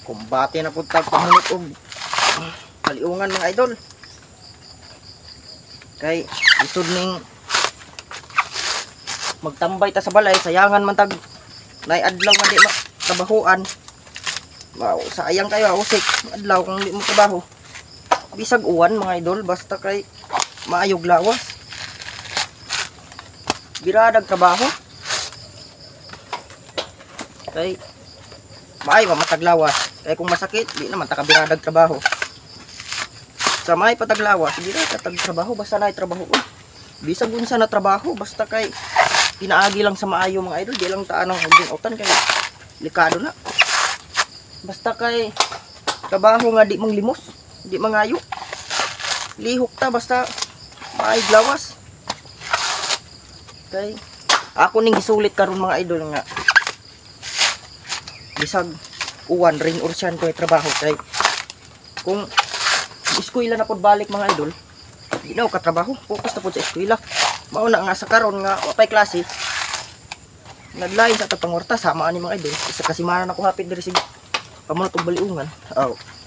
Kumbate na po tag pamunot og paliungan mga idol. Kay isod ning magtambay ta sa balay, sayangan man tag nay adlaw nga di trabahoan. Wow, sayang kayo usik adlaw kung di mo trabaho. Bisag uwan mga idol, basta kay maayog lawas. Biradag trabaho. Kay maay pa mataglawas. Kaya kung masakit, di naman takabiradag trabaho. Sa may pataglawas, di na katagtrabaho, basta na trabaho. Bisag unsa na trabaho, basta kay pinaagi lang sa maayo mga idol, di lang taan ang utan kay likado na. Basta kay trabaho nga di mong limos, di mangayo. Lihok ta basta maay glawas. Kay ako ning gisulit karon mga idol nga bisag uwan rain or shine ko trabaho kay kung eskwela na pod balik mga idol di na ko katrabaho, focus na pod sa eskwela. Mao na nga sa karon nga wapay klase naglain sa tapangorta sama ani mga idol isa kasimana na ko hapit diri sig pamunot og baliungan.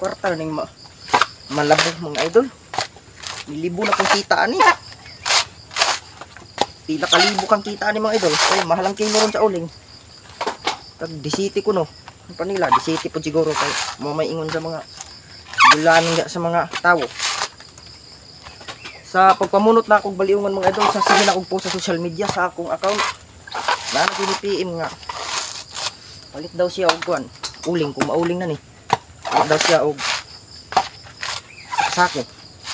Kwarta ning malabog mga idol, milibo na kung kita ani, pila kalibo kang kita ani mga idol. Kay mahalang kilo ron sa uling tag disiti ko no panila disiti po siguro kay mo may ingon sa mga bulanan sa mga tao. Sa pagpamunot na akong baliungan mga idol, sasabihin akong post sa social media sa akong account na pinipm nga palit daw siya og kuan uling kung mauling na ni, palit daw siya og sako.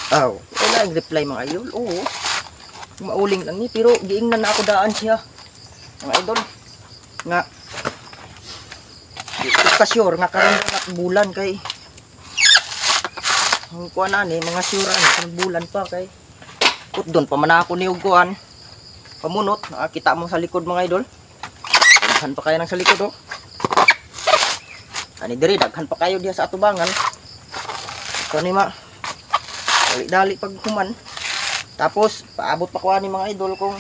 Wala ang reply mga idol. Oo, mauling lang ni pero giingnan na ako daan siya mga idol nga kasyur nga karon nga bulan kay ang kuan ani mga syura ni bulan pa kay put doon pa man ako ni og kuan pamunot. Kita mo sa likod mga idol, daghan pa kayo nang sa likod ani diri daghan pa kayo diha sa atubangan. Kani ma dali pag human tapos paabot pa ko ani mga idol kung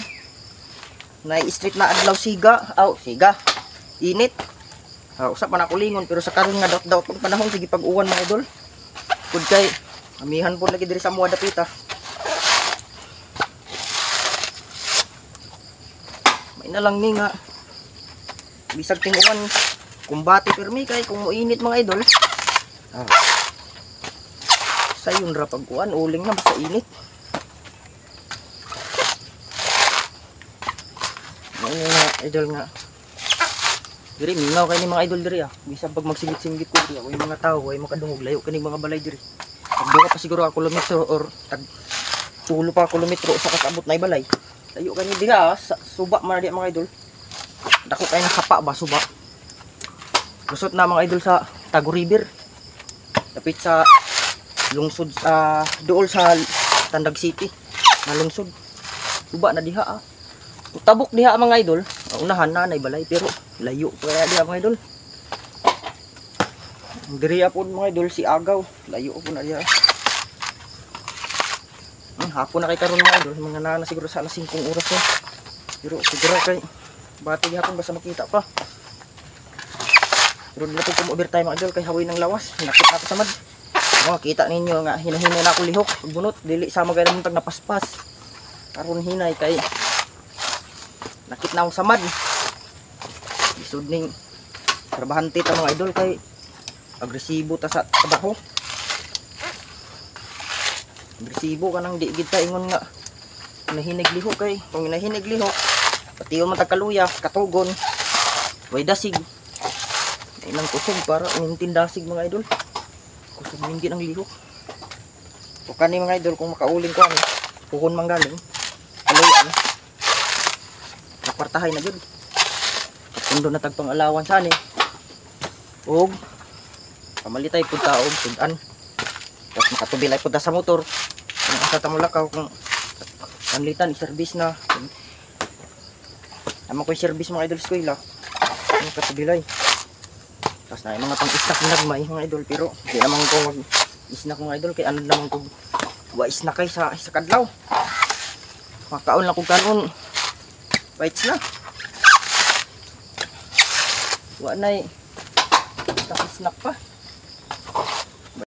na street na adlaw siga siga init. Usap man ako lingon pero sa karon nga daw pag panahon sige pag uwan mga idol pud kay amihan po lagi diri sa mua dapita. May na lang ni nga bisag ting uwan kumbati permi kay kung muinit mga idol sayon ra pag uwan uling na basta init. May nga idol nga diri mingaw kay ni mga idol diri bisan pag magsinggit-singgit ko diri way mga tao way makadungog layo kani mga balay diri pagduha pa siguro ka kilometro or tag 2 pa kilometro sa kasabot na balay layo kani diha sa suba man di mga idol dako kay nakapa ba suba kusot na mga idol sa Tago River dapit sa lungsod sa duol sa Tandag City na lungsod suba na diha utabok diha mga idol unahan na nay balay pero layo kaya diha mga idol. Diri po mga idol si Agaw layo po na diha. Hapon na kay karon mga idol mga nana siguro sa alas 5 oras na pero siguro kay bati gihapon basta makita pa pero dili po kung overtime mga idol kay hawi ng lawas nakit ako sa mad. Kita ninyo nga hinahinay na ako lihok pagbunot dili sama gayud tag napaspas karon hinay kay nakit na akong samad. Isod ning trabahante ta mga idol kay agresibo ta sa trabaho. Agresibo ka nang di gid ta ingon nga nahinig lihok kay kung nahinig lihok pati man tagkaluya katugon way dasig inang kusog para umintin dasig mga idol kusog mingi ng lihok. So kani mga idol kung makauling ko ani puhon man galing kaluyan nakwartahay na jud kundo na tagpang alawan sa ani og pamalitay pud ta og sudan tapos makatubilay pud ta sa motor kung asa ta mulakaw kung panlitan i-service na amo ko i-service mga idol sa eskwela makatubilay tapos na mga pang-snack nagmay mga idol pero di naman ko mag snack mga idol kay ano naman ko wa snack kay sa kadlaw makaon lang ko kanon bites na wa nay snack pa